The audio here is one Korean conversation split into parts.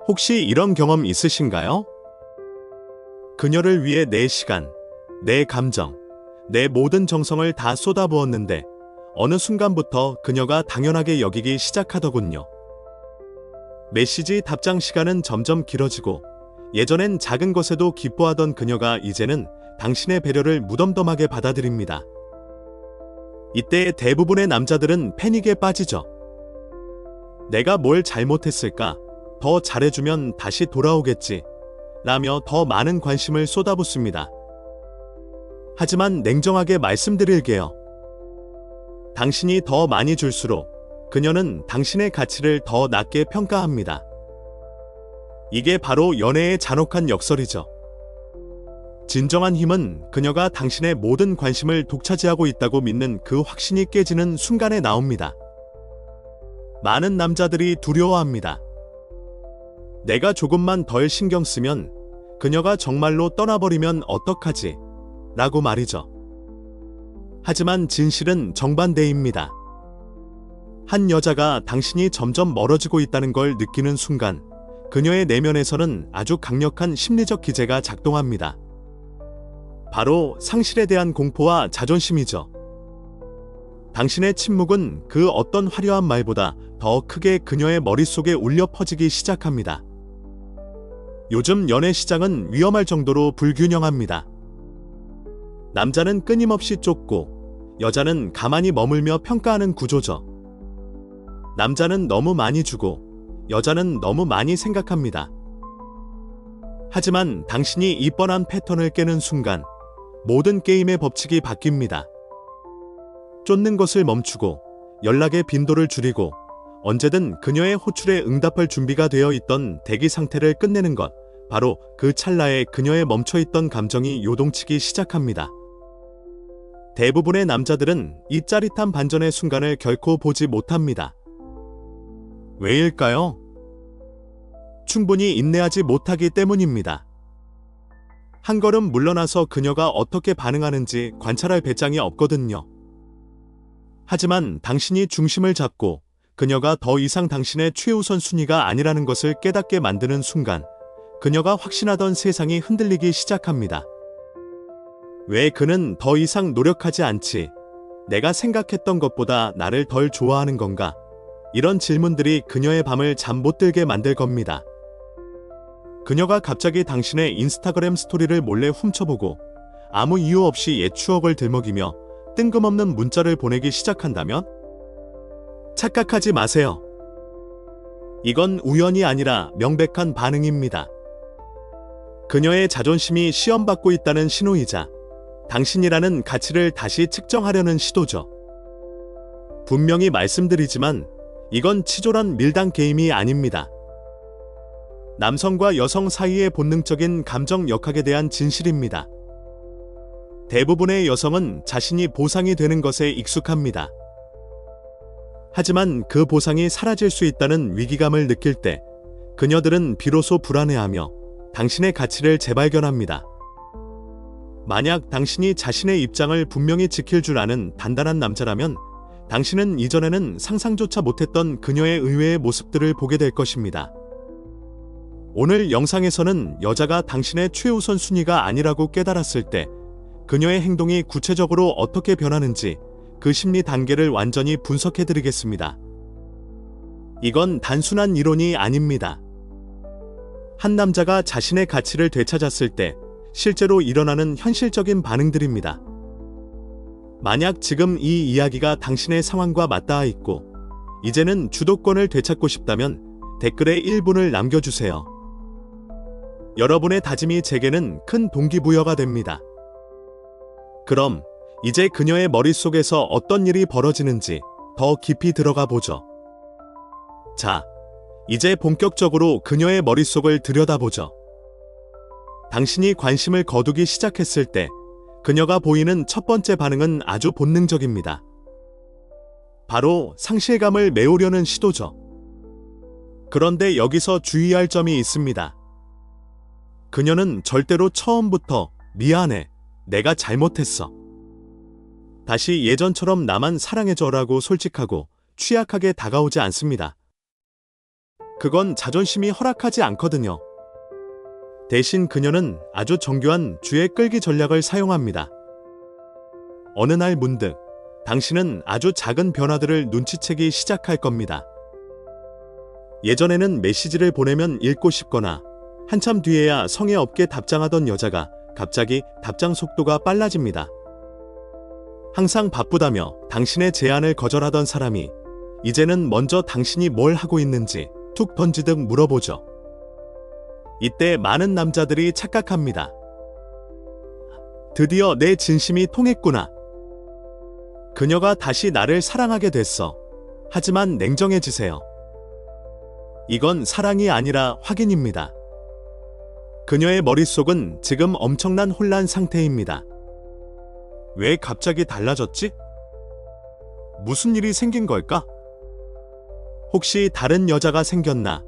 혹시 이런 경험 있으신가요? 그녀를 위해 내 시간, 내 감정, 내 모든 정성을 다 쏟아부었는데 어느 순간부터 그녀가 당연하게 여기기 시작하더군요. 메시지 답장 시간은 점점 길어지고 예전엔 작은 것에도 기뻐하던 그녀가 이제는 당신의 배려를 무덤덤하게 받아들입니다. 이때 대부분의 남자들은 패닉에 빠지죠. 내가 뭘 잘못했을까? 더 잘해주면 다시 돌아오겠지. 라며 더 많은 관심을 쏟아붓습니다. 하지만 냉정하게 말씀드릴게요. 당신이 더 많이 줄수록 그녀는 당신의 가치를 더 낮게 평가합니다. 이게 바로 연애의 잔혹한 역설이죠. 진정한 힘은 그녀가 당신의 모든 관심을 독차지하고 있다고 믿는 그 확신이 깨지는 순간에 나옵니다. 많은 남자들이 두려워합니다. 내가 조금만 덜 신경 쓰면 그녀가 정말로 떠나버리면 어떡하지? 라고 말이죠. 하지만 진실은 정반대입니다. 한 여자가 당신이 점점 멀어지고 있다는 걸 느끼는 순간 그녀의 내면에서는 아주 강력한 심리적 기제가 작동합니다. 바로 상실에 대한 공포와 자존심이죠. 당신의 침묵은 그 어떤 화려한 말보다 더 크게 그녀의 머릿속에 울려 퍼지기 시작합니다. 요즘 연애 시장은 위험할 정도로 불균형합니다. 남자는 끊임없이 쫓고 여자는 가만히 머물며 평가하는 구조죠. 남자는 너무 많이 주고 여자는 너무 많이 생각합니다. 하지만 당신이 이 뻔한 패턴을 깨는 순간 모든 게임의 법칙이 바뀝니다. 쫓는 것을 멈추고 연락의 빈도를 줄이고 언제든 그녀의 호출에 응답할 준비가 되어 있던 대기 상태를 끝내는 것, 바로 그 찰나에 그녀의 멈춰있던 감정이 요동치기 시작합니다. 대부분의 남자들은 이 짜릿한 반전의 순간을 결코 보지 못합니다. 왜일까요? 충분히 인내하지 못하기 때문입니다. 한 걸음 물러나서 그녀가 어떻게 반응하는지 관찰할 배짱이 없거든요. 하지만 당신이 중심을 잡고 그녀가 더 이상 당신의 최우선 순위가 아니라는 것을 깨닫게 만드는 순간 그녀가 확신하던 세상이 흔들리기 시작합니다. 왜 그는 더 이상 노력하지 않지? 내가 생각했던 것보다 나를 덜 좋아하는 건가? 이런 질문들이 그녀의 밤을 잠 못 들게 만들 겁니다. 그녀가 갑자기 당신의 인스타그램 스토리를 몰래 훔쳐보고 아무 이유 없이 옛 추억을 들먹이며 뜬금없는 문자를 보내기 시작한다면? 착각하지 마세요. 이건 우연이 아니라 명백한 반응입니다. 그녀의 자존심이 시험받고 있다는 신호이자 당신이라는 가치를 다시 측정하려는 시도죠. 분명히 말씀드리지만 이건 치졸한 밀당 게임이 아닙니다. 남성과 여성 사이의 본능적인 감정 역학에 대한 진실입니다. 대부분의 여성은 자신이 보상이 되는 것에 익숙합니다. 하지만 그 보상이 사라질 수 있다는 위기감을 느낄 때 그녀들은 비로소 불안해하며 당신의 가치를 재발견합니다. 만약 당신이 자신의 입장을 분명히 지킬 줄 아는 단단한 남자라면 당신은 이전에는 상상조차 못했던 그녀의 의외의 모습들을 보게 될 것입니다. 오늘 영상에서는 여자가 당신의 최우선 순위가 아니라고 깨달았을 때 그녀의 행동이 구체적으로 어떻게 변하는지 그 심리 단계를 완전히 분석해드리겠습니다. 이건 단순한 이론이 아닙니다. 한 남자가 자신의 가치를 되찾았을 때 실제로 일어나는 현실적인 반응들입니다. 만약 지금 이 이야기가 당신의 상황과 맞닿아 있고 이제는 주도권을 되찾고 싶다면 댓글에 1분을 남겨주세요. 여러분의 다짐이 제게는 큰 동기부여가 됩니다. 그럼 이제 그녀의 머릿속에서 어떤 일이 벌어지는지 더 깊이 들어가 보죠. 자, 이제 본격적으로 그녀의 머릿속을 들여다보죠. 당신이 관심을 거두기 시작했을 때 그녀가 보이는 첫 번째 반응은 아주 본능적입니다. 바로 상실감을 메우려는 시도죠. 그런데 여기서 주의할 점이 있습니다. 그녀는 절대로 처음부터 미안해, 내가 잘못했어, 다시 예전처럼 나만 사랑해줘라고 솔직하고 취약하게 다가오지 않습니다. 그건 자존심이 허락하지 않거든요. 대신 그녀는 아주 정교한 주의 끌기 전략을 사용합니다. 어느 날 문득 당신은 아주 작은 변화들을 눈치채기 시작할 겁니다. 예전에는 메시지를 보내면 읽고 싶거나 한참 뒤에야 성의 없게 답장하던 여자가 갑자기 답장 속도가 빨라집니다. 항상 바쁘다며 당신의 제안을 거절하던 사람이 이제는 먼저 당신이 뭘 하고 있는지 툭 던지듯 물어보죠. 이때 많은 남자들이 착각합니다. 드디어 내 진심이 통했구나. 그녀가 다시 나를 사랑하게 됐어. 하지만 냉정해지세요. 이건 사랑이 아니라 확인입니다. 그녀의 머릿속은 지금 엄청난 혼란 상태입니다. 왜 갑자기 달라졌지? 무슨 일이 생긴 걸까? 혹시 다른 여자가 생겼나?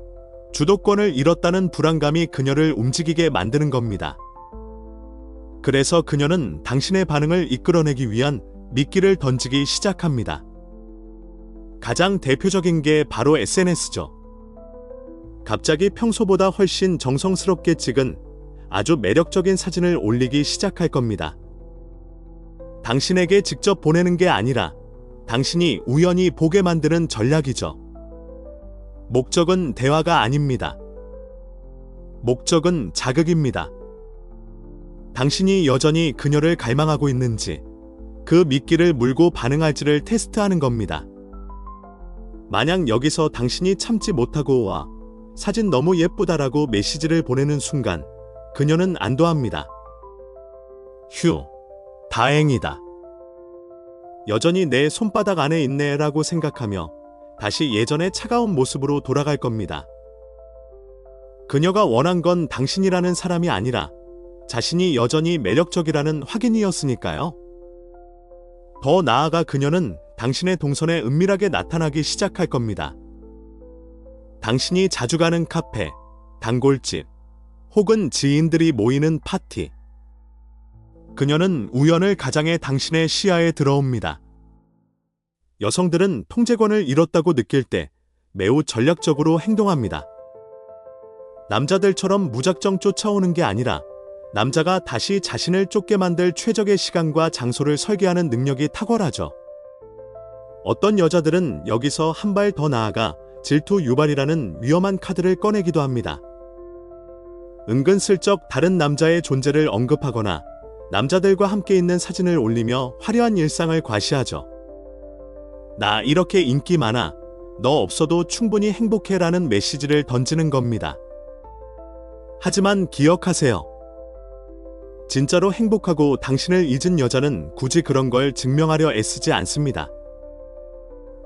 주도권을 잃었다는 불안감이 그녀를 움직이게 만드는 겁니다. 그래서 그녀는 당신의 반응을 이끌어내기 위한 미끼를 던지기 시작합니다. 가장 대표적인 게 바로 SNS죠. 갑자기 평소보다 훨씬 정성스럽게 찍은 아주 매력적인 사진을 올리기 시작할 겁니다. 당신에게 직접 보내는 게 아니라 당신이 우연히 보게 만드는 전략이죠. 목적은 대화가 아닙니다. 목적은 자극입니다. 당신이 여전히 그녀를 갈망하고 있는지, 그 미끼를 물고 반응할지를 테스트하는 겁니다. 만약 여기서 당신이 참지 못하고 와 사진 너무 예쁘다라고 메시지를 보내는 순간 그녀는 안도합니다. 휴, 다행이다. 여전히 내 손바닥 안에 있네 라고 생각하며 다시 예전의 차가운 모습으로 돌아갈 겁니다. 그녀가 원한 건 당신이라는 사람이 아니라 자신이 여전히 매력적이라는 확인이었으니까요. 더 나아가 그녀는 당신의 동선에 은밀하게 나타나기 시작할 겁니다. 당신이 자주 가는 카페, 단골집, 혹은 지인들이 모이는 파티. 그녀는 우연을 가장해 당신의 시야에 들어옵니다. 여성들은 통제권을 잃었다고 느낄 때 매우 전략적으로 행동합니다. 남자들처럼 무작정 쫓아오는 게 아니라 남자가 다시 자신을 쫓게 만들 최적의 시간과 장소를 설계하는 능력이 탁월하죠. 어떤 여자들은 여기서 한 발 더 나아가 질투 유발이라는 위험한 카드를 꺼내기도 합니다. 은근슬쩍 다른 남자의 존재를 언급하거나 남자들과 함께 있는 사진을 올리며 화려한 일상을 과시하죠. 나 이렇게 인기 많아. 너 없어도 충분히 행복해 라는 메시지를 던지는 겁니다. 하지만 기억하세요. 진짜로 행복하고 당신을 잊은 여자는 굳이 그런 걸 증명하려 애쓰지 않습니다.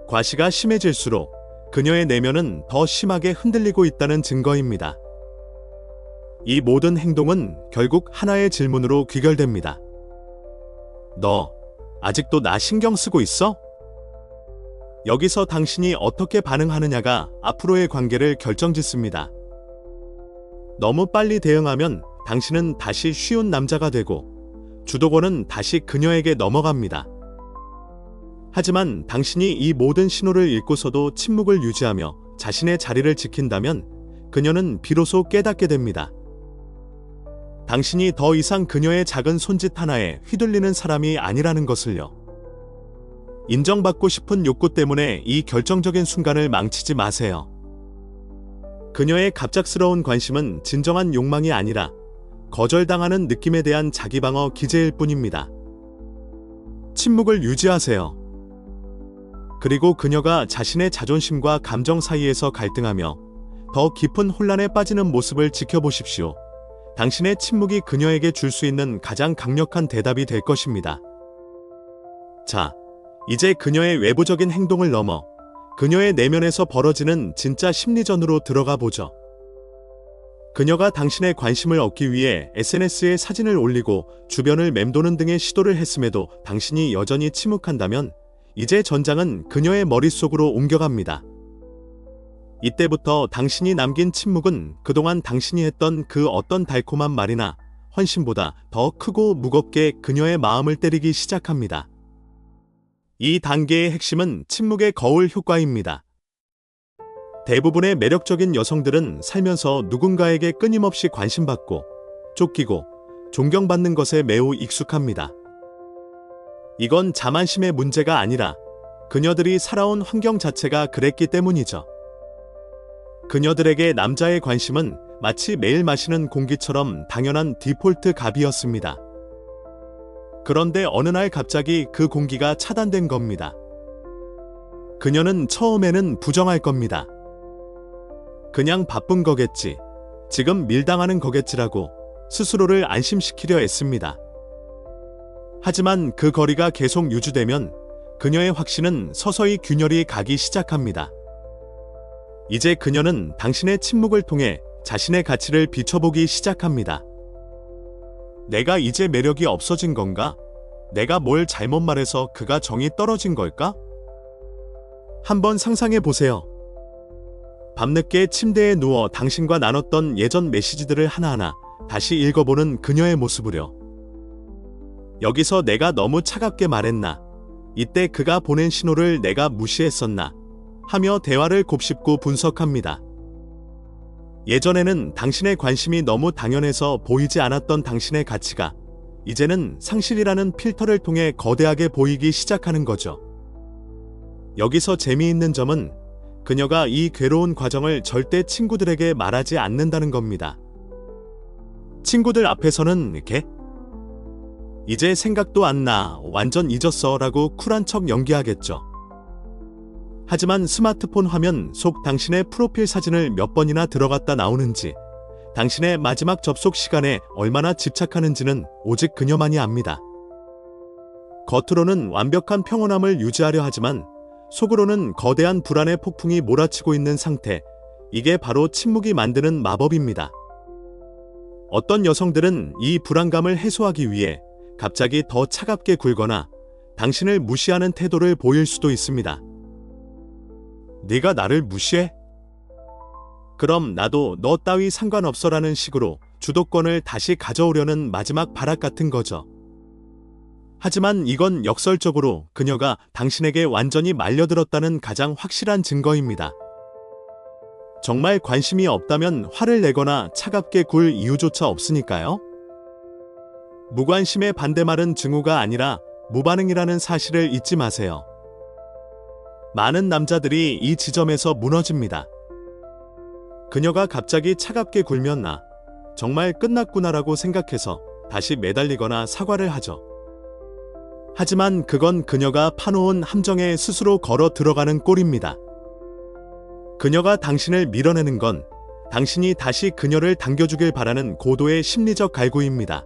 과시가 심해질수록 그녀의 내면은 더 심하게 흔들리고 있다는 증거입니다. 이 모든 행동은 결국 하나의 질문으로 귀결됩니다. 너 아직도 나 신경 쓰고 있어? 여기서 당신이 어떻게 반응하느냐가 앞으로의 관계를 결정짓습니다. 너무 빨리 대응하면 당신은 다시 쉬운 남자가 되고 주도권은 다시 그녀에게 넘어갑니다. 하지만 당신이 이 모든 신호를 읽고서도 침묵을 유지하며 자신의 자리를 지킨다면 그녀는 비로소 깨닫게 됩니다. 당신이 더 이상 그녀의 작은 손짓 하나에 휘둘리는 사람이 아니라는 것을요. 인정받고 싶은 욕구 때문에 이 결정적인 순간을 망치지 마세요. 그녀의 갑작스러운 관심은 진정한 욕망이 아니라 거절당하는 느낌에 대한 자기방어 기제일 뿐입니다. 침묵을 유지하세요. 그리고 그녀가 자신의 자존심과 감정 사이에서 갈등하며 더 깊은 혼란에 빠지는 모습을 지켜보십시오. 당신의 침묵이 그녀에게 줄 수 있는 가장 강력한 대답이 될 것입니다. 자, 이제 그녀의 외부적인 행동을 넘어 그녀의 내면에서 벌어지는 진짜 심리전으로 들어가 보죠. 그녀가 당신의 관심을 얻기 위해 SNS에 사진을 올리고 주변을 맴도는 등의 시도를 했음에도 당신이 여전히 침묵한다면 이제 전장은 그녀의 머릿속으로 옮겨갑니다. 이때부터 당신이 남긴 침묵은 그동안 당신이 했던 그 어떤 달콤한 말이나 헌신보다 더 크고 무겁게 그녀의 마음을 때리기 시작합니다. 이 단계의 핵심은 침묵의 거울 효과입니다. 대부분의 매력적인 여성들은 살면서 누군가에게 끊임없이 관심받고 쫓기고 존경받는 것에 매우 익숙합니다. 이건 자만심의 문제가 아니라 그녀들이 살아온 환경 자체가 그랬기 때문이죠. 그녀들에게 남자의 관심은 마치 매일 마시는 공기처럼 당연한 디폴트 값이었습니다. 그런데 어느 날 갑자기 그 공기가 차단된 겁니다. 그녀는 처음에는 부정할 겁니다. 그냥 바쁜 거겠지, 지금 밀당하는 거겠지라고 스스로를 안심시키려 애씁니다. 하지만 그 거리가 계속 유지되면 그녀의 확신은 서서히 균열이 가기 시작합니다. 이제 그녀는 당신의 침묵을 통해 자신의 가치를 비춰보기 시작합니다. 내가 이제 매력이 없어진 건가? 내가 뭘 잘못 말해서 그가 정이 떨어진 걸까? 한번 상상해 보세요. 밤늦게 침대에 누워 당신과 나눴던 예전 메시지들을 하나하나 다시 읽어보는 그녀의 모습을요. 여기서 내가 너무 차갑게 말했나? 이때 그가 보낸 신호를 내가 무시했었나? 하며 대화를 곱씹고 분석합니다. 예전에는 당신의 관심이 너무 당연해서 보이지 않았던 당신의 가치가 이제는 상실이라는 필터를 통해 거대하게 보이기 시작하는 거죠. 여기서 재미있는 점은 그녀가 이 괴로운 과정을 절대 친구들에게 말하지 않는다는 겁니다. 친구들 앞에서는 이렇게 이제 생각도 안 나, 완전 잊었어 라고 쿨한 척 연기하겠죠. 하지만 스마트폰 화면 속 당신의 프로필 사진을 몇 번이나 들어갔다 나오는지, 당신의 마지막 접속 시간에 얼마나 집착하는지는 오직 그녀만이 압니다. 겉으로는 완벽한 평온함을 유지하려 하지만 속으로는 거대한 불안의 폭풍이 몰아치고 있는 상태, 이게 바로 침묵이 만드는 마법입니다. 어떤 여성들은 이 불안감을 해소하기 위해 갑자기 더 차갑게 굴거나 당신을 무시하는 태도를 보일 수도 있습니다. 네가 나를 무시해? 그럼 나도 너 따위 상관없어라는 식으로 주도권을 다시 가져오려는 마지막 발악 같은 거죠. 하지만 이건 역설적으로 그녀가 당신에게 완전히 말려들었다는 가장 확실한 증거입니다. 정말 관심이 없다면 화를 내거나 차갑게 굴 이유조차 없으니까요. 무관심의 반대말은 증오가 아니라 무반응이라는 사실을 잊지 마세요. 많은 남자들이 이 지점에서 무너집니다. 그녀가 갑자기 차갑게 굴면 정말 끝났구나라고 생각해서 다시 매달리거나 사과를 하죠. 하지만 그건 그녀가 파놓은 함정에 스스로 걸어 들어가는 꼴입니다. 그녀가 당신을 밀어내는 건 당신이 다시 그녀를 당겨주길 바라는 고도의 심리적 갈구입니다.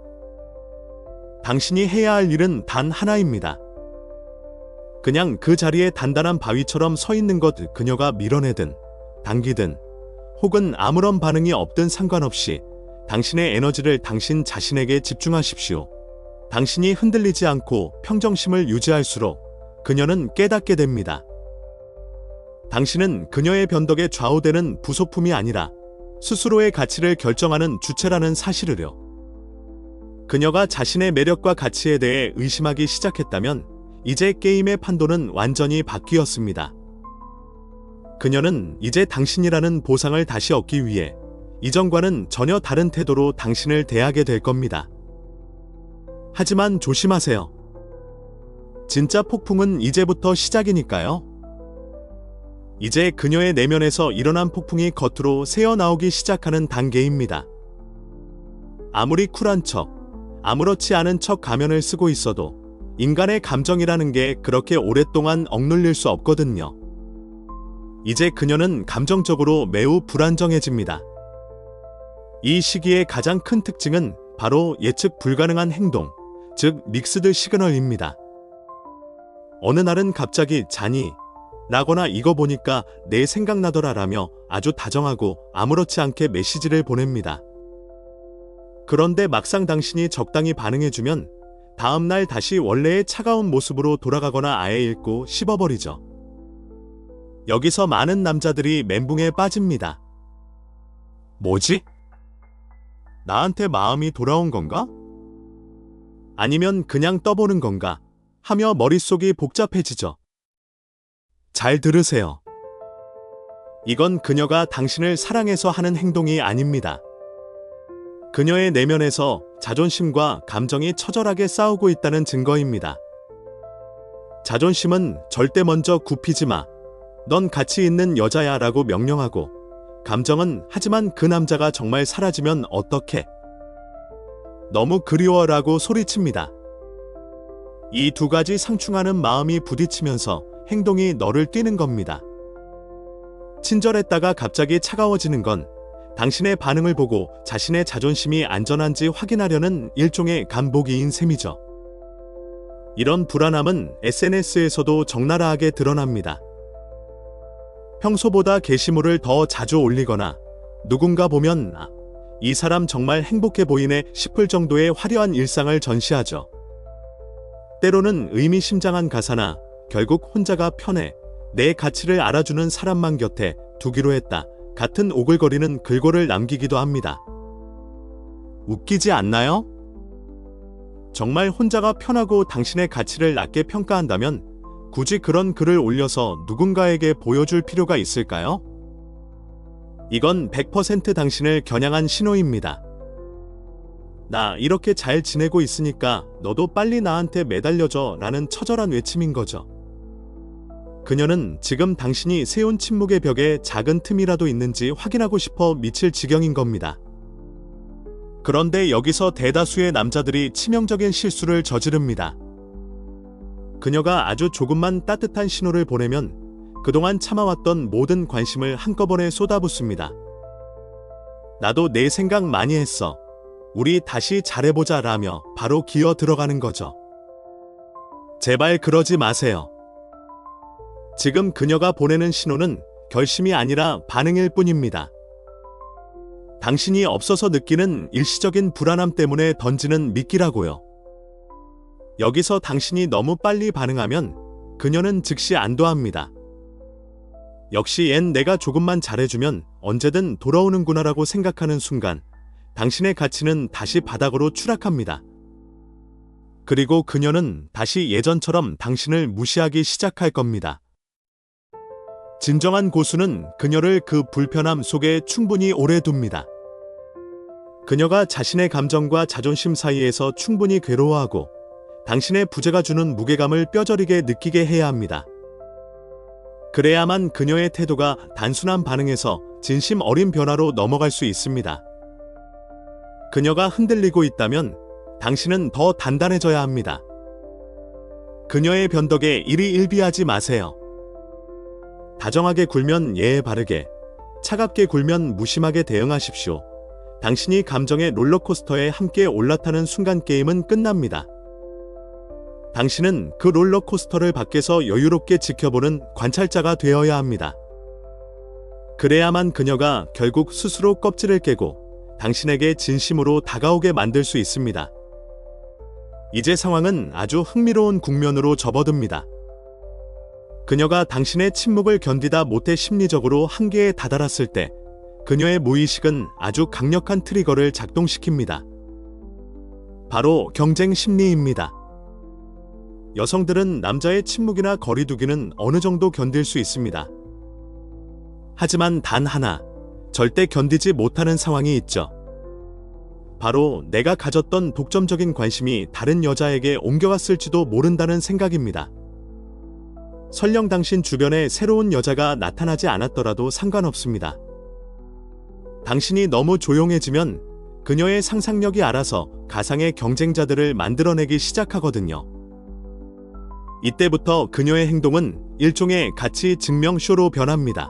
당신이 해야 할 일은 단 하나입니다. 그냥 그 자리에 단단한 바위처럼 서 있는 것, 그녀가 밀어내든 당기든 혹은 아무런 반응이 없든 상관없이 당신의 에너지를 당신 자신에게 집중하십시오. 당신이 흔들리지 않고 평정심을 유지할수록 그녀는 깨닫게 됩니다. 당신은 그녀의 변덕에 좌우되는 부속품이 아니라 스스로의 가치를 결정하는 주체라는 사실을요. 그녀가 자신의 매력과 가치에 대해 의심하기 시작했다면 이제 게임의 판도는 완전히 바뀌었습니다. 그녀는 이제 당신이라는 보상을 다시 얻기 위해 이전과는 전혀 다른 태도로 당신을 대하게 될 겁니다. 하지만 조심하세요. 진짜 폭풍은 이제부터 시작이니까요. 이제 그녀의 내면에서 일어난 폭풍이 겉으로 새어나오기 시작하는 단계입니다. 아무리 쿨한 척, 아무렇지 않은 척 가면을 쓰고 있어도 인간의 감정이라는 게 그렇게 오랫동안 억눌릴 수 없거든요. 이제 그녀는 감정적으로 매우 불안정해집니다. 이 시기의 가장 큰 특징은 바로 예측 불가능한 행동, 즉 믹스드 시그널입니다. 어느 날은 갑자기 자니? 라거나 이거 보니까 내 생각나더라 라며 아주 다정하고 아무렇지 않게 메시지를 보냅니다. 그런데 막상 당신이 적당히 반응해주면 다음날 다시 원래의 차가운 모습으로 돌아가거나 아예 읽고 씹어버리죠. 여기서 많은 남자들이 멘붕에 빠집니다. 뭐지? 나한테 마음이 돌아온 건가? 아니면 그냥 떠보는 건가? 하며 머릿속이 복잡해지죠. 잘 들으세요. 이건 그녀가 당신을 사랑해서 하는 행동이 아닙니다. 그녀의 내면에서 자존심과 감정이 처절하게 싸우고 있다는 증거입니다. 자존심은 절대 먼저 굽히지 마. 넌 가치 있는 여자야 라고 명령하고, 감정은 하지만 그 남자가 정말 사라지면 어떡해? 너무 그리워 라고 소리칩니다. 이 두 가지 상충하는 마음이 부딪히면서 행동이 너를 뛰는 겁니다. 친절했다가 갑자기 차가워지는 건 당신의 반응을 보고 자신의 자존심이 안전한지 확인하려는 일종의 간보기인 셈이죠. 이런 불안함은 SNS에서도 적나라하게 드러납니다. 평소보다 게시물을 더 자주 올리거나 누군가 보면 이 사람 정말 행복해 보이네 싶을 정도의 화려한 일상을 전시하죠. 때로는 의미심장한 가사나 결국 혼자가 편해, 내 가치를 알아주는 사람만 곁에 두기로 했다 같은 오글거리는 글꼴을 남기기도 합니다. 웃기지 않나요? 정말 혼자가 편하고 당신의 가치를 낮게 평가한다면 굳이 그런 글을 올려서 누군가에게 보여줄 필요가 있을까요? 이건 100% 당신을 겨냥한 신호입니다. 나 이렇게 잘 지내고 있으니까 너도 빨리 나한테 매달려줘 라는 처절한 외침인 거죠. 그녀는 지금 당신이 세운 침묵의 벽에 작은 틈이라도 있는지 확인하고 싶어 미칠 지경인 겁니다. 그런데 여기서 대다수의 남자들이 치명적인 실수를 저지릅니다. 그녀가 아주 조금만 따뜻한 신호를 보내면 그동안 참아왔던 모든 관심을 한꺼번에 쏟아붓습니다. 나도 내 생각 많이 했어. 우리 다시 잘해보자 라며 바로 기어 들어가는 거죠. 제발 그러지 마세요. 지금 그녀가 보내는 신호는 결심이 아니라 반응일 뿐입니다. 당신이 없어서 느끼는 일시적인 불안함 때문에 던지는 미끼라고요. 여기서 당신이 너무 빨리 반응하면 그녀는 즉시 안도합니다. 역시 얜 내가 조금만 잘해주면 언제든 돌아오는구나라고 생각하는 순간 당신의 가치는 다시 바닥으로 추락합니다. 그리고 그녀는 다시 예전처럼 당신을 무시하기 시작할 겁니다. 진정한 고수는 그녀를 그 불편함 속에 충분히 오래 둡니다. 그녀가 자신의 감정과 자존심 사이에서 충분히 괴로워하고 당신의 부재가 주는 무게감을 뼈저리게 느끼게 해야 합니다. 그래야만 그녀의 태도가 단순한 반응에서 진심 어린 변화로 넘어갈 수 있습니다. 그녀가 흔들리고 있다면 당신은 더 단단해져야 합니다. 그녀의 변덕에 일희일비하지 마세요. 다정하게 굴면 예의 바르게, 차갑게 굴면 무심하게 대응하십시오. 당신이 감정의 롤러코스터에 함께 올라타는 순간 게임은 끝납니다. 당신은 그 롤러코스터를 밖에서 여유롭게 지켜보는 관찰자가 되어야 합니다. 그래야만 그녀가 결국 스스로 껍질을 깨고 당신에게 진심으로 다가오게 만들 수 있습니다. 이제 상황은 아주 흥미로운 국면으로 접어듭니다. 그녀가 당신의 침묵을 견디다 못해 심리적으로 한계에 다다랐을 때 그녀의 무의식은 아주 강력한 트리거를 작동시킵니다. 바로 경쟁 심리입니다. 여성들은 남자의 침묵이나 거리두기는 어느 정도 견딜 수 있습니다. 하지만 단 하나, 절대 견디지 못하는 상황이 있죠. 바로 내가 가졌던 독점적인 관심이 다른 여자에게 옮겨갔을지도 모른다는 생각입니다. 설령 당신 주변에 새로운 여자가 나타나지 않았더라도 상관없습니다. 당신이 너무 조용해지면 그녀의 상상력이 알아서 가상의 경쟁자들을 만들어내기 시작하거든요. 이때부터 그녀의 행동은 일종의 가치 증명쇼로 변합니다.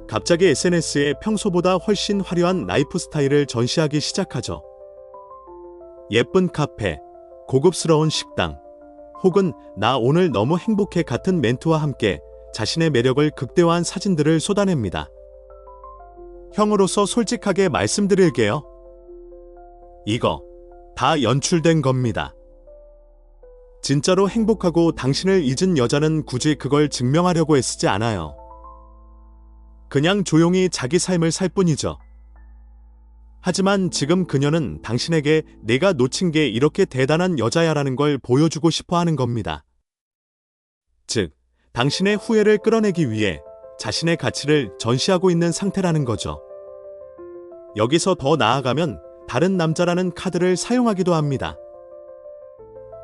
갑자기 SNS에 평소보다 훨씬 화려한 라이프 스타일을 전시하기 시작하죠. 예쁜 카페, 고급스러운 식당, 혹은 나 오늘 너무 행복해 같은 멘트와 함께 자신의 매력을 극대화한 사진들을 쏟아냅니다. 형으로서 솔직하게 말씀드릴게요. 이거 다 연출된 겁니다. 진짜로 행복하고 당신을 잊은 여자는 굳이 그걸 증명하려고 애쓰지 않아요. 그냥 조용히 자기 삶을 살 뿐이죠. 하지만 지금 그녀는 당신에게 내가 놓친 게 이렇게 대단한 여자야라는 걸 보여주고 싶어 하는 겁니다. 즉, 당신의 후회를 끌어내기 위해 자신의 가치를 전시하고 있는 상태라는 거죠. 여기서 더 나아가면 다른 남자라는 카드를 사용하기도 합니다.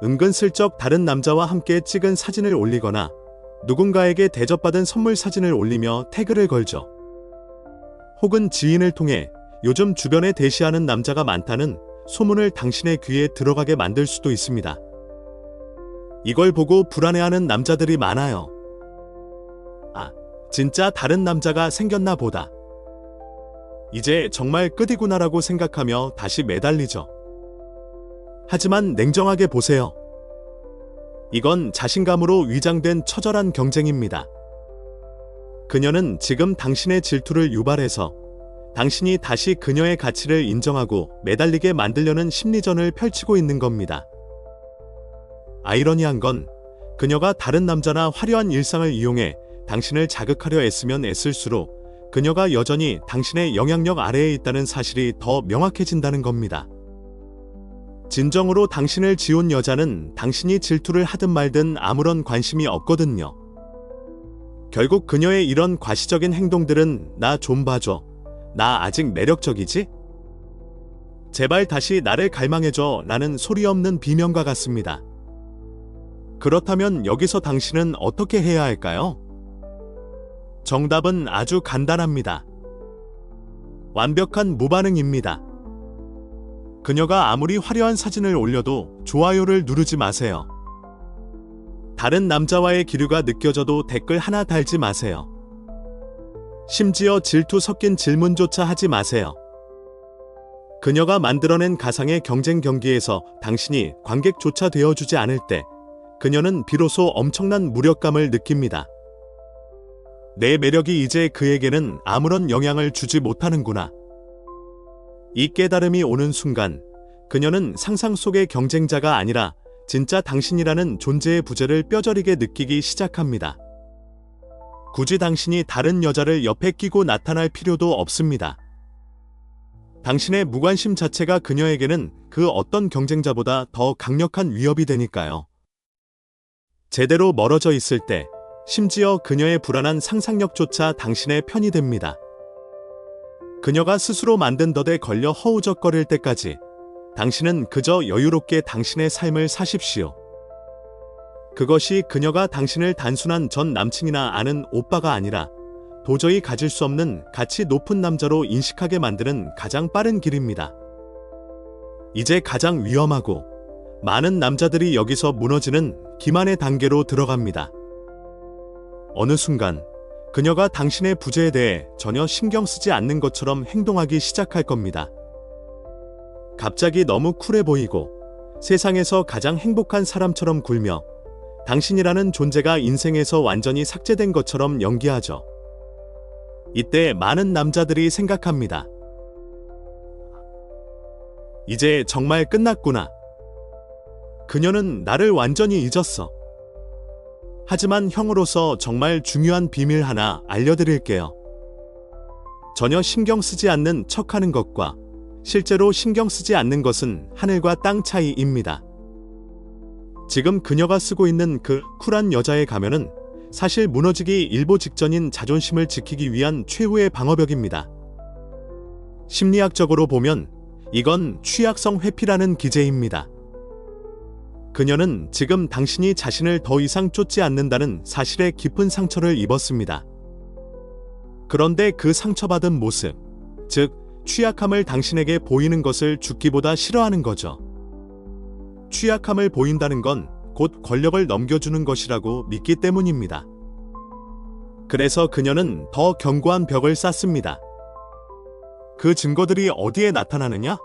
은근슬쩍 다른 남자와 함께 찍은 사진을 올리거나 누군가에게 대접받은 선물 사진을 올리며 태그를 걸죠. 혹은 지인을 통해 요즘 주변에 대시하는 남자가 많다는 소문을 당신의 귀에 들어가게 만들 수도 있습니다. 이걸 보고 불안해하는 남자들이 많아요. 아, 진짜 다른 남자가 생겼나 보다. 이제 정말 끝이구나라고 생각하며 다시 매달리죠. 하지만 냉정하게 보세요. 이건 자신감으로 위장된 처절한 경쟁입니다. 그녀는 지금 당신의 질투를 유발해서 당신이 다시 그녀의 가치를 인정하고 매달리게 만들려는 심리전을 펼치고 있는 겁니다. 아이러니한 건 그녀가 다른 남자나 화려한 일상을 이용해 당신을 자극하려 애쓰면 애쓸수록 그녀가 여전히 당신의 영향력 아래에 있다는 사실이 더 명확해진다는 겁니다. 진정으로 당신을 지운 여자는 당신이 질투를 하든 말든 아무런 관심이 없거든요. 결국 그녀의 이런 과시적인 행동들은 나 좀 봐줘. 나 아직 매력적이지? 제발 다시 나를 갈망해줘 라는 소리 없는 비명과 같습니다. 그렇다면 여기서 당신은 어떻게 해야 할까요? 정답은 아주 간단합니다. 완벽한 무반응입니다. 그녀가 아무리 화려한 사진을 올려도 좋아요를 누르지 마세요. 다른 남자와의 기류가 느껴져도 댓글 하나 달지 마세요. 심지어 질투 섞인 질문조차 하지 마세요. 그녀가 만들어낸 가상의 경쟁 경기에서 당신이 관객조차 되어주지 않을 때 그녀는 비로소 엄청난 무력감을 느낍니다. 내 매력이 이제 그에게는 아무런 영향을 주지 못하는구나. 이 깨달음이 오는 순간 그녀는 상상 속의 경쟁자가 아니라 진짜 당신이라는 존재의 부재를 뼈저리게 느끼기 시작합니다. 굳이 당신이 다른 여자를 옆에 끼고 나타날 필요도 없습니다. 당신의 무관심 자체가 그녀에게는 그 어떤 경쟁자보다 더 강력한 위협이 되니까요. 제대로 멀어져 있을 때 심지어 그녀의 불안한 상상력조차 당신의 편이 됩니다. 그녀가 스스로 만든 덫에 걸려 허우적거릴 때까지 당신은 그저 여유롭게 당신의 삶을 사십시오. 그것이 그녀가 당신을 단순한 전 남친이나 아는 오빠가 아니라 도저히 가질 수 없는 가치 높은 남자로 인식하게 만드는 가장 빠른 길입니다. 이제 가장 위험하고 많은 남자들이 여기서 무너지는 기만의 단계로 들어갑니다. 어느 순간 그녀가 당신의 부재에 대해 전혀 신경 쓰지 않는 것처럼 행동하기 시작할 겁니다. 갑자기 너무 쿨해 보이고 세상에서 가장 행복한 사람처럼 굴며 당신이라는 존재가 인생에서 완전히 삭제된 것처럼 연기하죠. 이때 많은 남자들이 생각합니다. 이제 정말 끝났구나. 그녀는 나를 완전히 잊었어. 하지만 형으로서 정말 중요한 비밀 하나 알려드릴게요. 전혀 신경 쓰지 않는 척하는 것과 실제로 신경 쓰지 않는 것은 하늘과 땅 차이입니다. 지금 그녀가 쓰고 있는 그 쿨한 여자의 가면은 사실 무너지기 일보 직전인 자존심을 지키기 위한 최후의 방어벽입니다. 심리학적으로 보면 이건 취약성 회피라는 기제입니다. 그녀는 지금 당신이 자신을 더 이상 쫓지 않는다는 사실에 깊은 상처를 입었습니다. 그런데 그 상처받은 모습, 즉 취약함을 당신에게 보이는 것을 죽기보다 싫어하는 거죠. 취약함을 보인다는 건 곧 권력을 넘겨주는 것이라고 믿기 때문입니다. 그래서 그녀는 더 견고한 벽을 쌓습니다. 그 증거들이 어디에 나타나느냐?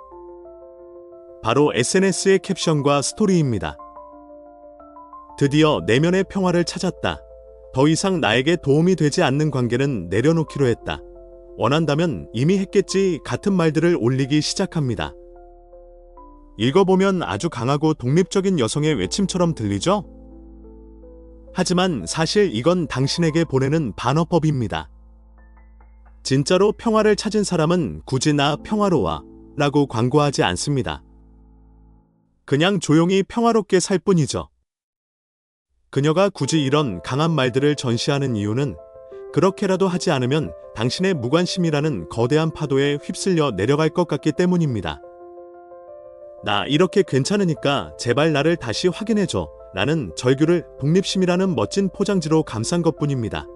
바로 SNS의 캡션과 스토리입니다. 드디어 내면의 평화를 찾았다. 더 이상 나에게 도움이 되지 않는 관계는 내려놓기로 했다. 원한다면 이미 했겠지 같은 말들을 올리기 시작합니다. 읽어보면 아주 강하고 독립적인 여성의 외침처럼 들리죠? 하지만 사실 이건 당신에게 보내는 반어법입니다. 진짜로 평화를 찾은 사람은 굳이 나 평화로워 라고 광고하지 않습니다. 그냥 조용히 평화롭게 살 뿐이죠. 그녀가 굳이 이런 강한 말들을 전시하는 이유는 그렇게라도 하지 않으면 당신의 무관심이라는 거대한 파도에 휩쓸려 내려갈 것 같기 때문입니다. 나 이렇게 괜찮으니까 제발 나를 다시 확인해줘. 라는 절규를 독립심이라는 멋진 포장지로 감싼 것뿐입니다.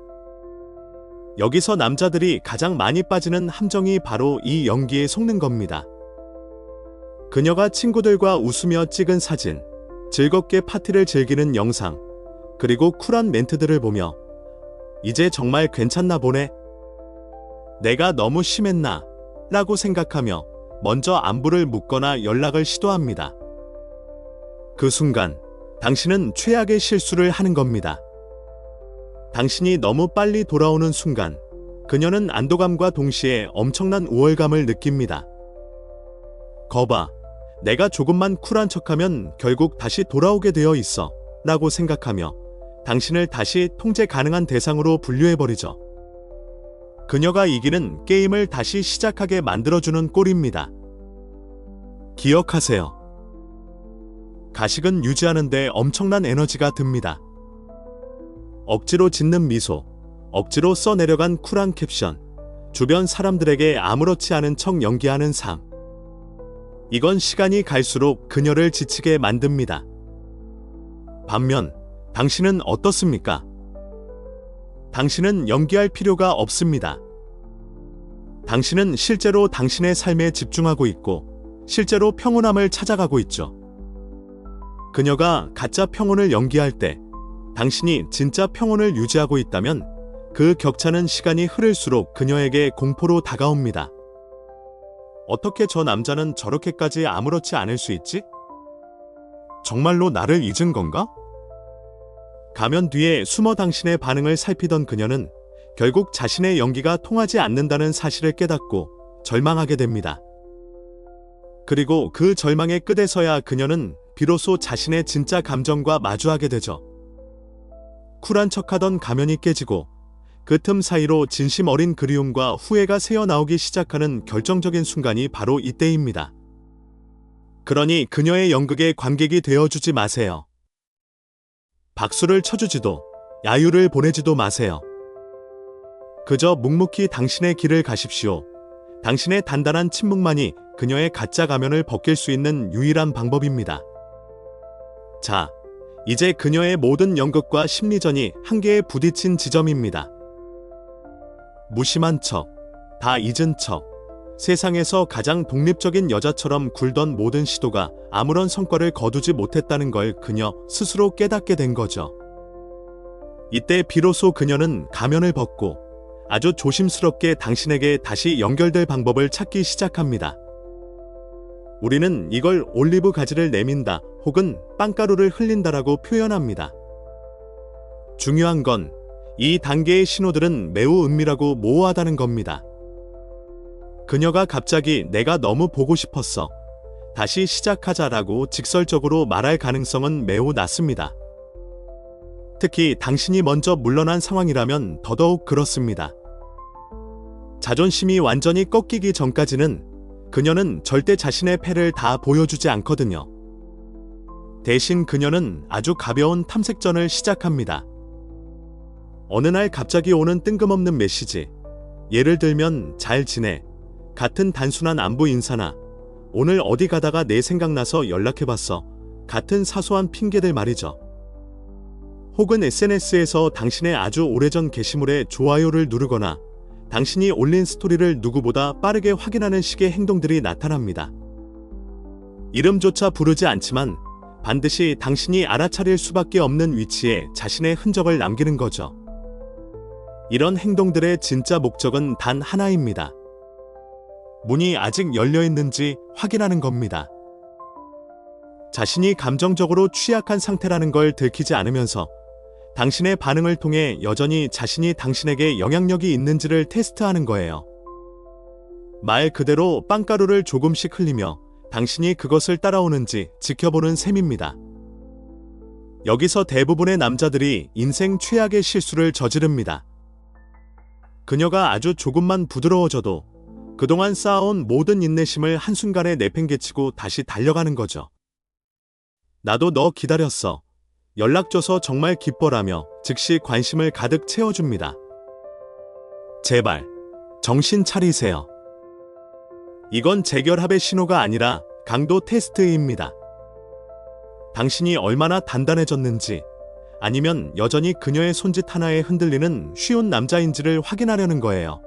여기서 남자들이 가장 많이 빠지는 함정이 바로 이 연기에 속는 겁니다. 그녀가 친구들과 웃으며 찍은 사진, 즐겁게 파티를 즐기는 영상, 그리고 쿨한 멘트들을 보며 이제 정말 괜찮나 보네. 내가 너무 심했나? 라고 생각하며 먼저 안부를 묻거나 연락을 시도합니다. 그 순간 당신은 최악의 실수를 하는 겁니다. 당신이 너무 빨리 돌아오는 순간 그녀는 안도감과 동시에 엄청난 우월감을 느낍니다. 거봐, 내가 조금만 쿨한 척하면 결국 다시 돌아오게 되어 있어 라고 생각하며 당신을 다시 통제 가능한 대상으로 분류해버리죠. 그녀가 이기는 게임을 다시 시작하게 만들어주는 꼴입니다. 기억하세요. 가식은 유지하는데 엄청난 에너지가 듭니다. 억지로 짓는 미소, 억지로 써내려간 쿨한 캡션, 주변 사람들에게 아무렇지 않은 척 연기하는 삶. 이건 시간이 갈수록 그녀를 지치게 만듭니다. 반면 당신은 어떻습니까? 당신은 연기할 필요가 없습니다. 당신은 실제로 당신의 삶에 집중하고 있고 실제로 평온함을 찾아가고 있죠. 그녀가 가짜 평온을 연기할 때 당신이 진짜 평온을 유지하고 있다면 그 격차는 시간이 흐를수록 그녀에게 공포로 다가옵니다. 어떻게 저 남자는 저렇게까지 아무렇지 않을 수 있지? 정말로 나를 잊은 건가? 가면 뒤에 숨어 당신의 반응을 살피던 그녀는 결국 자신의 연기가 통하지 않는다는 사실을 깨닫고 절망하게 됩니다. 그리고 그 절망의 끝에서야 그녀는 비로소 자신의 진짜 감정과 마주하게 되죠. 쿨한 척하던 가면이 깨지고 그 틈 사이로 진심 어린 그리움과 후회가 새어나오기 시작하는 결정적인 순간이 바로 이때입니다. 그러니 그녀의 연극의 관객이 되어주지 마세요. 박수를 쳐주지도 야유를 보내지도 마세요. 그저 묵묵히 당신의 길을 가십시오. 당신의 단단한 침묵만이 그녀의 가짜 가면을 벗길 수 있는 유일한 방법입니다. 자, 이제 그녀의 모든 연극과 심리전이 한계에 부딪힌 지점입니다. 무심한 척, 다 잊은 척, 세상에서 가장 독립적인 여자처럼 굴던 모든 시도가 아무런 성과를 거두지 못했다는 걸 그녀 스스로 깨닫게 된 거죠. 이때 비로소 그녀는 가면을 벗고 아주 조심스럽게 당신에게 다시 연결될 방법을 찾기 시작합니다. 우리는 이걸 올리브 가지를 내민다 혹은 빵가루를 흘린다라고 표현합니다. 중요한 건 이 단계의 신호들은 매우 은밀하고 모호하다는 겁니다. 그녀가 갑자기 내가 너무 보고 싶었어. 다시 시작하자라고 직설적으로 말할 가능성은 매우 낮습니다. 특히 당신이 먼저 물러난 상황이라면 더더욱 그렇습니다. 자존심이 완전히 꺾이기 전까지는 그녀는 절대 자신의 패를 다 보여주지 않거든요. 대신 그녀는 아주 가벼운 탐색전을 시작합니다. 어느 날 갑자기 오는 뜬금없는 메시지. 예를 들면 잘 지내. 같은 단순한 안부 인사나 오늘 어디 가다가 내 생각나서 연락해봤어. 같은 사소한 핑계들 말이죠. 혹은 SNS에서 당신의 아주 오래전 게시물에 좋아요를 누르거나 당신이 올린 스토리를 누구보다 빠르게 확인하는 식의 행동들이 나타납니다. 이름조차 부르지 않지만 반드시 당신이 알아차릴 수밖에 없는 위치에 자신의 흔적을 남기는 거죠. 이런 행동들의 진짜 목적은 단 하나입니다. 문이 아직 열려 있는지 확인하는 겁니다. 자신이 감정적으로 취약한 상태라는 걸 들키지 않으면서 당신의 반응을 통해 여전히 자신이 당신에게 영향력이 있는지를 테스트하는 거예요. 말 그대로 빵가루를 조금씩 흘리며 당신이 그것을 따라오는지 지켜보는 셈입니다. 여기서 대부분의 남자들이 인생 최악의 실수를 저지릅니다. 그녀가 아주 조금만 부드러워져도 그동안 쌓아온 모든 인내심을 한순간에 내팽개치고 다시 달려가는 거죠. 나도 너 기다렸어. 연락 줘서 정말 기뻐라며 즉시 관심을 가득 채워줍니다. 제발, 정신 차리세요. 이건 재결합의 신호가 아니라 강도 테스트입니다. 당신이 얼마나 단단해졌는지, 아니면 여전히 그녀의 손짓 하나에 흔들리는 쉬운 남자인지를 확인하려는 거예요.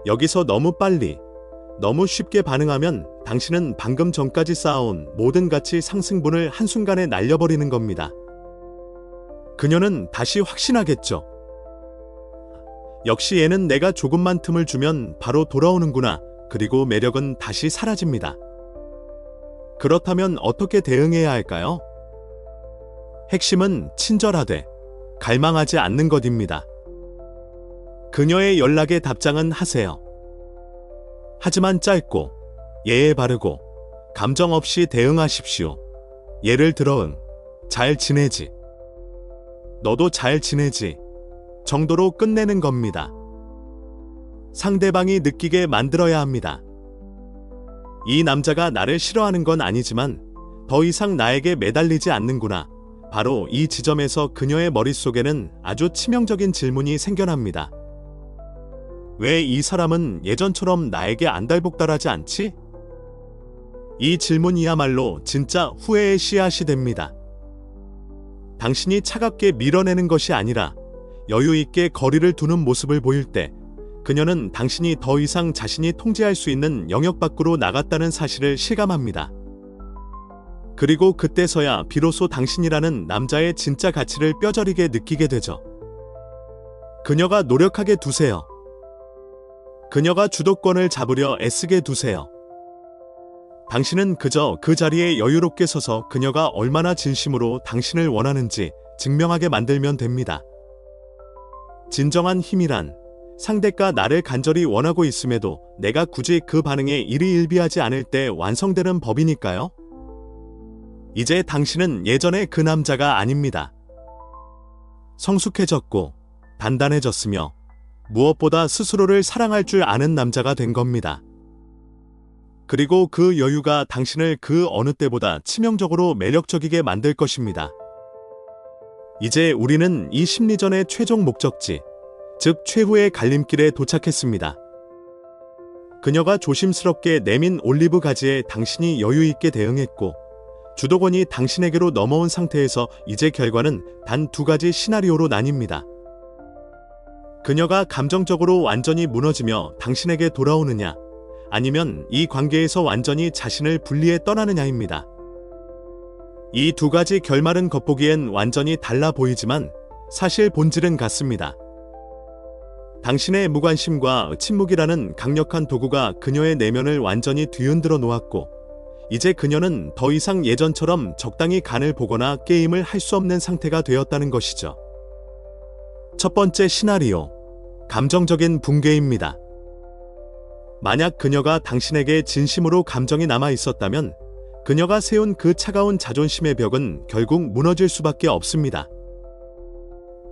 여기서 너무 빨리, 너무 쉽게 반응하면 당신은 방금 전까지 쌓아온 모든 가치 상승분을 한순간에 날려버리는 겁니다. 그녀는 다시 확신하겠죠. 역시 얘는 내가 조금만 틈을 주면 바로 돌아오는구나. 그리고 매력은 다시 사라집니다. 그렇다면 어떻게 대응해야 할까요? 핵심은 친절하되 갈망하지 않는 것입니다. 그녀의 연락에 답장은 하세요. 하지만 짧고 예에 바르고 감정 없이 대응하십시오. 예를 들어 잘 지내지? 너도 잘 지내지? 정도로 끝내는 겁니다. 상대방이 느끼게 만들어야 합니다. 이 남자가 나를 싫어하는 건 아니지만 더 이상 나에게 매달리지 않는구나. 바로 이 지점에서 그녀의 머릿속에는 아주 치명적인 질문이 생겨납니다. 왜 이 사람은 예전처럼 나에게 안달복달하지 않지? 이 질문이야말로 진짜 후회의 씨앗이 됩니다. 당신이 차갑게 밀어내는 것이 아니라 여유 있게 거리를 두는 모습을 보일 때 그녀는 당신이 더 이상 자신이 통제할 수 있는 영역 밖으로 나갔다는 사실을 실감합니다. 그리고 그때서야 비로소 당신이라는 남자의 진짜 가치를 뼈저리게 느끼게 되죠. 그녀가 노력하게 두세요. 그녀가 주도권을 잡으려 애쓰게 두세요. 당신은 그저 그 자리에 여유롭게 서서 그녀가 얼마나 진심으로 당신을 원하는지 증명하게 만들면 됩니다. 진정한 힘이란 상대가 나를 간절히 원하고 있음에도 내가 굳이 그 반응에 일희일비하지 않을 때 완성되는 법이니까요. 이제 당신은 예전의 그 남자가 아닙니다. 성숙해졌고 단단해졌으며 무엇보다 스스로를 사랑할 줄 아는 남자가 된 겁니다. 그리고 그 여유가 당신을 그 어느 때보다 치명적으로 매력적이게 만들 것입니다. 이제 우리는 이 심리전의 최종 목적지, 즉 최후의 갈림길에 도착했습니다. 그녀가 조심스럽게 내민 올리브 가지에 당신이 여유 있게 대응했고 주도권이 당신에게로 넘어온 상태에서 이제 결과는 단 두 가지 시나리오로 나뉩니다. 그녀가 감정적으로 완전히 무너지며 당신에게 돌아오느냐, 아니면 이 관계에서 완전히 자신을 분리해 떠나느냐입니다. 이 두 가지 결말은 겉보기엔 완전히 달라 보이지만 사실 본질은 같습니다. 당신의 무관심과 침묵이라는 강력한 도구가 그녀의 내면을 완전히 뒤흔들어 놓았고 이제 그녀는 더 이상 예전처럼 적당히 간을 보거나 게임을 할 수 없는 상태가 되었다는 것이죠. 첫 번째 시나리오, 감정적인 붕괴입니다. 만약 그녀가 당신에게 진심으로 감정이 남아 있었다면 그녀가 세운 그 차가운 자존심의 벽은 결국 무너질 수밖에 없습니다.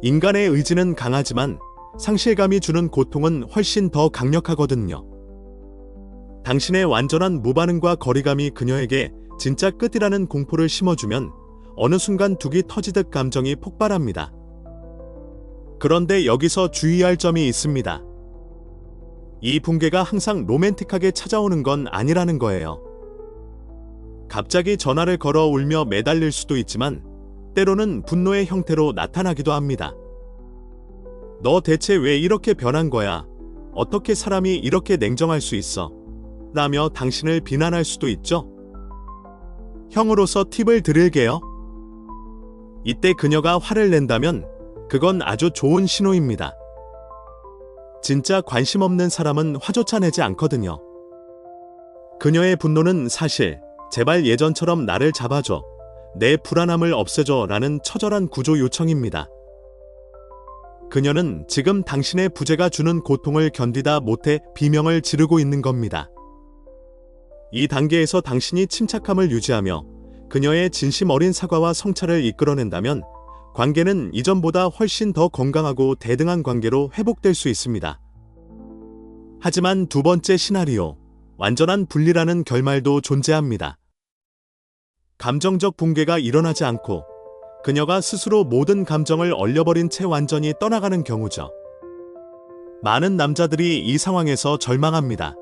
인간의 의지는 강하지만 상실감이 주는 고통은 훨씬 더 강력하거든요. 당신의 완전한 무반응과 거리감이 그녀에게 진짜 끝이라는 공포를 심어주면 어느 순간 둑이 터지듯 감정이 폭발합니다. 그런데 여기서 주의할 점이 있습니다. 이 붕괴가 항상 로맨틱하게 찾아오는 건 아니라는 거예요. 갑자기 전화를 걸어 울며 매달릴 수도 있지만 때로는 분노의 형태로 나타나기도 합니다. 너 대체 왜 이렇게 변한 거야? 어떻게 사람이 이렇게 냉정할 수 있어? 라며 당신을 비난할 수도 있죠. 형으로서 팁을 드릴게요. 이때 그녀가 화를 낸다면 그건 아주 좋은 신호입니다. 진짜 관심 없는 사람은 화조차 내지 않거든요. 그녀의 분노는 사실 제발 예전처럼 나를 잡아줘, 내 불안함을 없애줘 라는 처절한 구조 요청입니다. 그녀는 지금 당신의 부재가 주는 고통을 견디다 못해 비명을 지르고 있는 겁니다. 이 단계에서 당신이 침착함을 유지하며 그녀의 진심 어린 사과와 성찰을 이끌어낸다면 관계는 이전보다 훨씬 더 건강하고 대등한 관계로 회복될 수 있습니다. 하지만 두 번째 시나리오, 완전한 분리라는 결말도 존재합니다. 감정적 붕괴가 일어나지 않고 그녀가 스스로 모든 감정을 얼려버린 채 완전히 떠나가는 경우죠. 많은 남자들이 이 상황에서 절망합니다.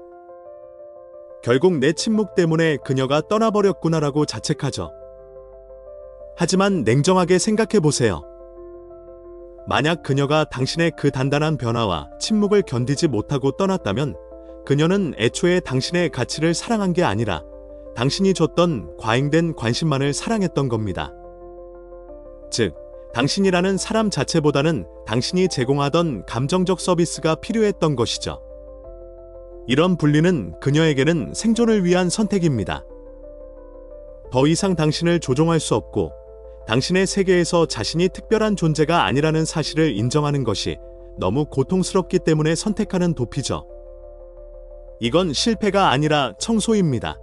결국 내 침묵 때문에 그녀가 떠나버렸구나라고 자책하죠. 하지만 냉정하게 생각해 보세요. 만약 그녀가 당신의 그 단단한 변화와 침묵을 견디지 못하고 떠났다면 그녀는 애초에 당신의 가치를 사랑한 게 아니라 당신이 줬던 과잉된 관심만을 사랑했던 겁니다. 즉, 당신이라는 사람 자체보다는 당신이 제공하던 감정적 서비스가 필요했던 것이죠. 이런 분리는 그녀에게는 생존을 위한 선택입니다. 더 이상 당신을 조종할 수 없고 당신의 세계에서 자신이 특별한 존재가 아니라는 사실을 인정하는 것이 너무 고통스럽기 때문에 선택하는 도피죠. 이건 실패가 아니라 청소입니다.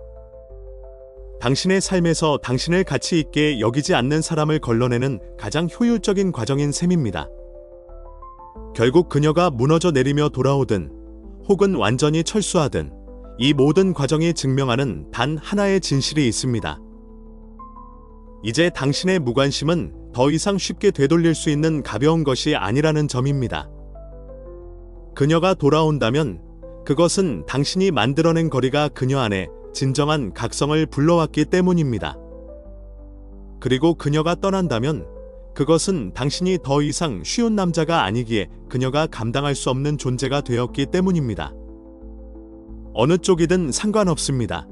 당신의 삶에서 당신을 가치 있게 여기지 않는 사람을 걸러내는 가장 효율적인 과정인 셈입니다. 결국 그녀가 무너져 내리며 돌아오든 혹은 완전히 철수하든 이 모든 과정이 증명하는 단 하나의 진실이 있습니다. 이제 당신의 무관심은 더 이상 쉽게 되돌릴 수 있는 가벼운 것이 아니라는 점입니다. 그녀가 돌아온다면 그것은 당신이 만들어낸 거리가 그녀 안에 진정한 각성을 불러왔기 때문입니다. 그리고 그녀가 떠난다면 그것은 당신이 더 이상 쉬운 남자가 아니기에 그녀가 감당할 수 없는 존재가 되었기 때문입니다. 어느 쪽이든 상관없습니다.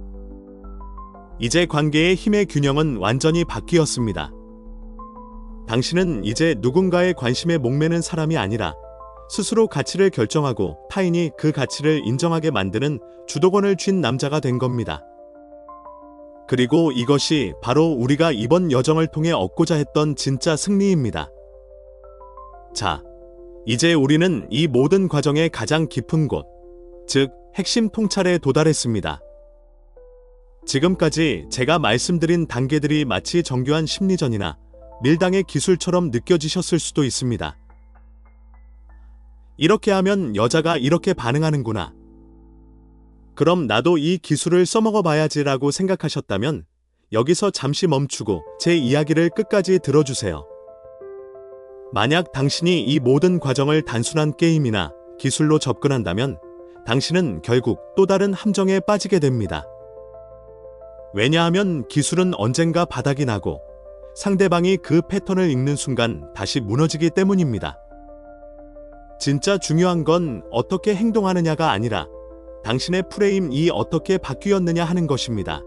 이제 관계의 힘의 균형은 완전히 바뀌었습니다. 당신은 이제 누군가의 관심에 목매는 사람이 아니라 스스로 가치를 결정하고 타인이 그 가치를 인정하게 만드는 주도권을 쥔 남자가 된 겁니다. 그리고 이것이 바로 우리가 이번 여정을 통해 얻고자 했던 진짜 승리입니다. 자, 이제 우리는 이 모든 과정의 가장 깊은 곳, 즉 핵심 통찰에 도달했습니다. 지금까지 제가 말씀드린 단계들이 마치 정교한 심리전이나 밀당의 기술처럼 느껴지셨을 수도 있습니다. 이렇게 하면 여자가 이렇게 반응하는구나. 그럼 나도 이 기술을 써먹어 봐야지라고 생각하셨다면 여기서 잠시 멈추고 제 이야기를 끝까지 들어주세요. 만약 당신이 이 모든 과정을 단순한 게임이나 기술로 접근한다면 당신은 결국 또 다른 함정에 빠지게 됩니다. 왜냐하면 기술은 언젠가 바닥이 나고 상대방이 그 패턴을 읽는 순간 다시 무너지기 때문입니다. 진짜 중요한 건 어떻게 행동하느냐가 아니라 당신의 프레임이 어떻게 바뀌었느냐 하는 것입니다.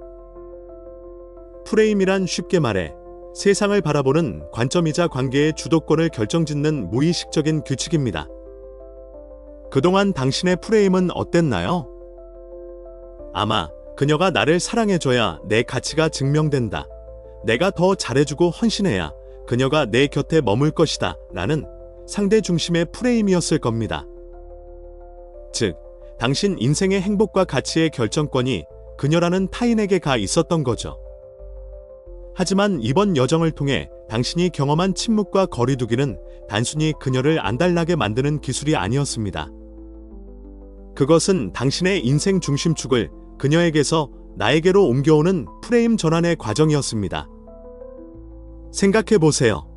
프레임이란 쉽게 말해 세상을 바라보는 관점이자 관계의 주도권을 결정짓는 무의식적인 규칙입니다. 그동안 당신의 프레임은 어땠나요? 아마 그녀가 나를 사랑해줘야 내 가치가 증명된다. 내가 더 잘해주고 헌신해야 그녀가 내 곁에 머물 것이다. 라는 상대 중심의 프레임이었을 겁니다. 즉, 당신 인생의 행복과 가치의 결정권이 그녀라는 타인에게 가 있었던 거죠. 하지만 이번 여정을 통해 당신이 경험한 침묵과 거리두기는 단순히 그녀를 안달나게 만드는 기술이 아니었습니다. 그것은 당신의 인생 중심축을 그녀에게서 나에게로 옮겨오는 프레임 전환의 과정이었습니다. 생각해 보세요.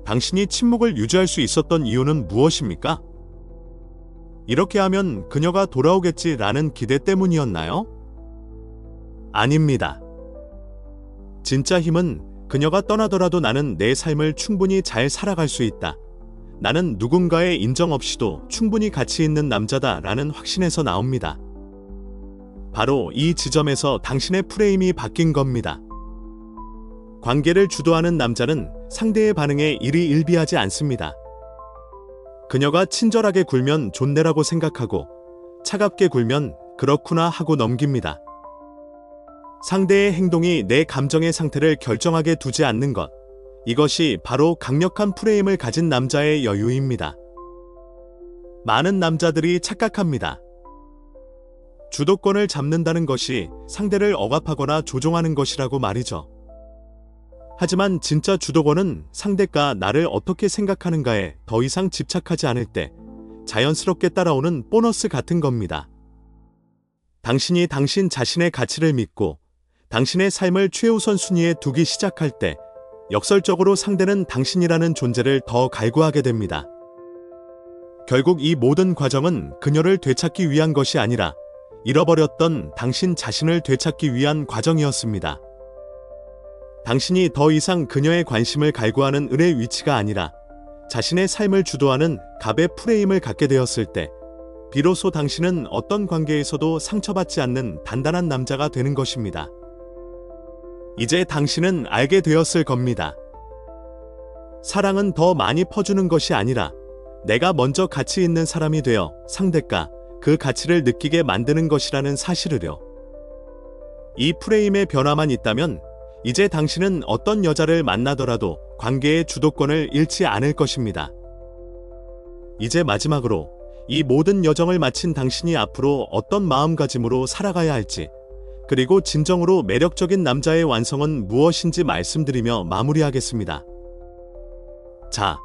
당신이 침묵을 유지할 수 있었던 이유는 무엇입니까? 이렇게 하면 그녀가 돌아오겠지라는 기대 때문이었나요? 아닙니다. 진짜 힘은 그녀가 떠나더라도 나는 내 삶을 충분히 잘 살아갈 수 있다. 나는 누군가의 인정 없이도 충분히 가치 있는 남자다라는 확신에서 나옵니다. 바로 이 지점에서 당신의 프레임이 바뀐 겁니다. 관계를 주도하는 남자는 상대의 반응에 일희일비하지 않습니다. 그녀가 친절하게 굴면 존대라고 생각하고 차갑게 굴면 그렇구나 하고 넘깁니다. 상대의 행동이 내 감정의 상태를 결정하게 두지 않는 것. 이것이 바로 강력한 프레임을 가진 남자의 여유입니다. 많은 남자들이 착각합니다. 주도권을 잡는다는 것이 상대를 억압하거나 조종하는 것이라고 말이죠. 하지만 진짜 주도권은 상대가 나를 어떻게 생각하는가에 더 이상 집착하지 않을 때 자연스럽게 따라오는 보너스 같은 겁니다. 당신이 당신 자신의 가치를 믿고 당신의 삶을 최우선 순위에 두기 시작할 때 역설적으로 상대는 당신이라는 존재를 더 갈구하게 됩니다. 결국 이 모든 과정은 그녀를 되찾기 위한 것이 아니라 잃어버렸던 당신 자신을 되찾기 위한 과정이었습니다. 당신이 더 이상 그녀의 관심을 갈구하는 을의 위치가 아니라 자신의 삶을 주도하는 갑의 프레임을 갖게 되었을 때 비로소 당신은 어떤 관계에서도 상처받지 않는 단단한 남자가 되는 것입니다. 이제 당신은 알게 되었을 겁니다. 사랑은 더 많이 퍼주는 것이 아니라 내가 먼저 가치 있는 사람이 되어 상대가 그 가치를 느끼게 만드는 것이라는 사실을요. 이 프레임의 변화만 있다면 이제 당신은 어떤 여자를 만나더라도 관계의 주도권을 잃지 않을 것입니다. 이제 마지막으로 이 모든 여정을 마친 당신이 앞으로 어떤 마음가짐으로 살아가야 할지, 그리고 진정으로 매력적인 남자의 완성은 무엇인지 말씀드리며 마무리하겠습니다. 자,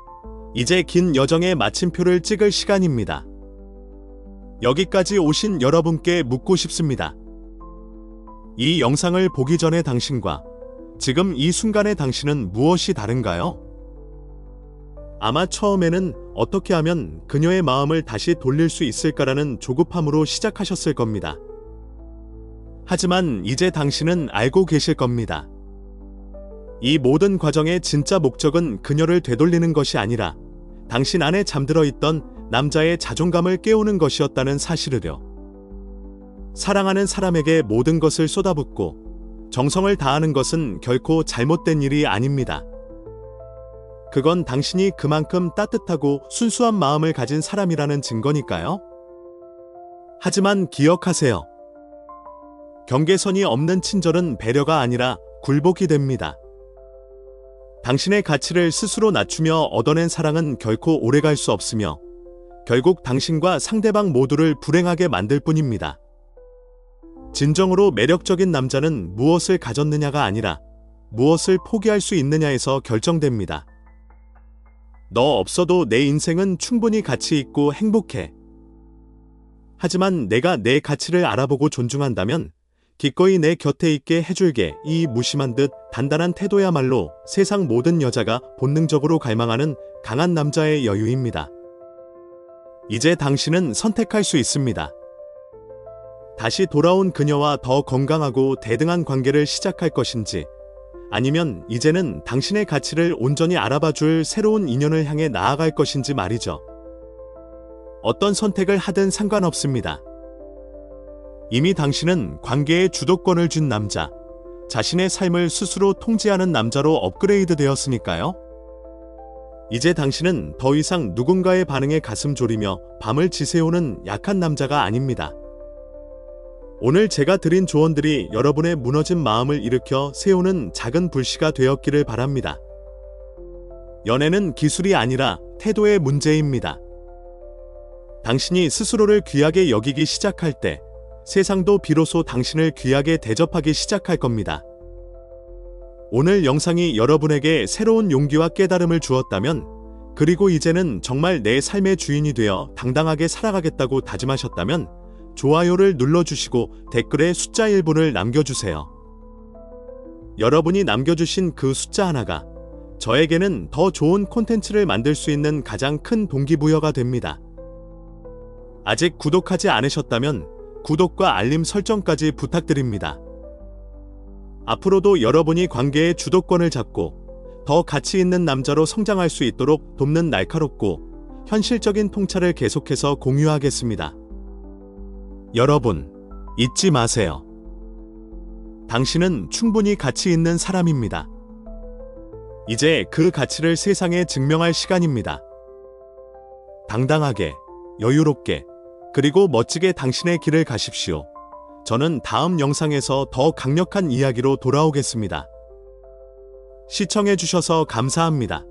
이제 긴 여정의 마침표를 찍을 시간입니다. 여기까지 오신 여러분께 묻고 싶습니다. 이 영상을 보기 전의 당신과 지금 이 순간의 당신은 무엇이 다른가요? 아마 처음에는 어떻게 하면 그녀의 마음을 다시 돌릴 수 있을까라는 조급함으로 시작하셨을 겁니다. 하지만 이제 당신은 알고 계실 겁니다. 이 모든 과정의 진짜 목적은 그녀를 되돌리는 것이 아니라 당신 안에 잠들어 있던 남자의 자존감을 깨우는 것이었다는 사실을요. 사랑하는 사람에게 모든 것을 쏟아붓고 정성을 다하는 것은 결코 잘못된 일이 아닙니다. 그건 당신이 그만큼 따뜻하고 순수한 마음을 가진 사람이라는 증거니까요. 하지만 기억하세요. 경계선이 없는 친절은 배려가 아니라 굴복이 됩니다. 당신의 가치를 스스로 낮추며 얻어낸 사랑은 결코 오래갈 수 없으며 결국 당신과 상대방 모두를 불행하게 만들 뿐입니다. 진정으로 매력적인 남자는 무엇을 가졌느냐가 아니라 무엇을 포기할 수 있느냐에서 결정됩니다. 너 없어도 내 인생은 충분히 가치 있고 행복해. 하지만 내가 내 가치를 알아보고 존중한다면 기꺼이 내 곁에 있게 해줄게. 이 무심한 듯 단단한 태도야말로 세상 모든 여자가 본능적으로 갈망하는 강한 남자의 여유입니다. 이제 당신은 선택할 수 있습니다. 다시 돌아온 그녀와 더 건강하고 대등한 관계를 시작할 것인지, 아니면 이제는 당신의 가치를 온전히 알아봐줄 새로운 인연을 향해 나아갈 것인지 말이죠. 어떤 선택을 하든 상관없습니다. 이미 당신은 관계의 주도권을 쥔 남자, 자신의 삶을 스스로 통제하는 남자로 업그레이드 되었으니까요. 이제 당신은 더 이상 누군가의 반응에 가슴 졸이며 밤을 지새우는 약한 남자가 아닙니다. 오늘 제가 드린 조언들이 여러분의 무너진 마음을 일으켜 세우는 작은 불씨가 되었기를 바랍니다. 연애는 기술이 아니라 태도의 문제입니다. 당신이 스스로를 귀하게 여기기 시작할 때 세상도 비로소 당신을 귀하게 대접하기 시작할 겁니다. 오늘 영상이 여러분에게 새로운 용기와 깨달음을 주었다면, 그리고 이제는 정말 내 삶의 주인이 되어 당당하게 살아가겠다고 다짐하셨다면 좋아요를 눌러주시고 댓글에 숫자 1분을 남겨주세요. 여러분이 남겨주신 그 숫자 하나가 저에게는 더 좋은 콘텐츠를 만들 수 있는 가장 큰 동기부여가 됩니다. 아직 구독하지 않으셨다면 구독과 알림 설정까지 부탁드립니다. 앞으로도 여러분이 관계의 주도권을 잡고 더 가치 있는 남자로 성장할 수 있도록 돕는 날카롭고 현실적인 통찰을 계속해서 공유하겠습니다. 여러분, 잊지 마세요. 당신은 충분히 가치 있는 사람입니다. 이제 그 가치를 세상에 증명할 시간입니다. 당당하게, 여유롭게, 그리고 멋지게 당신의 길을 가십시오. 저는 다음 영상에서 더 강력한 이야기로 돌아오겠습니다. 시청해주셔서 감사합니다.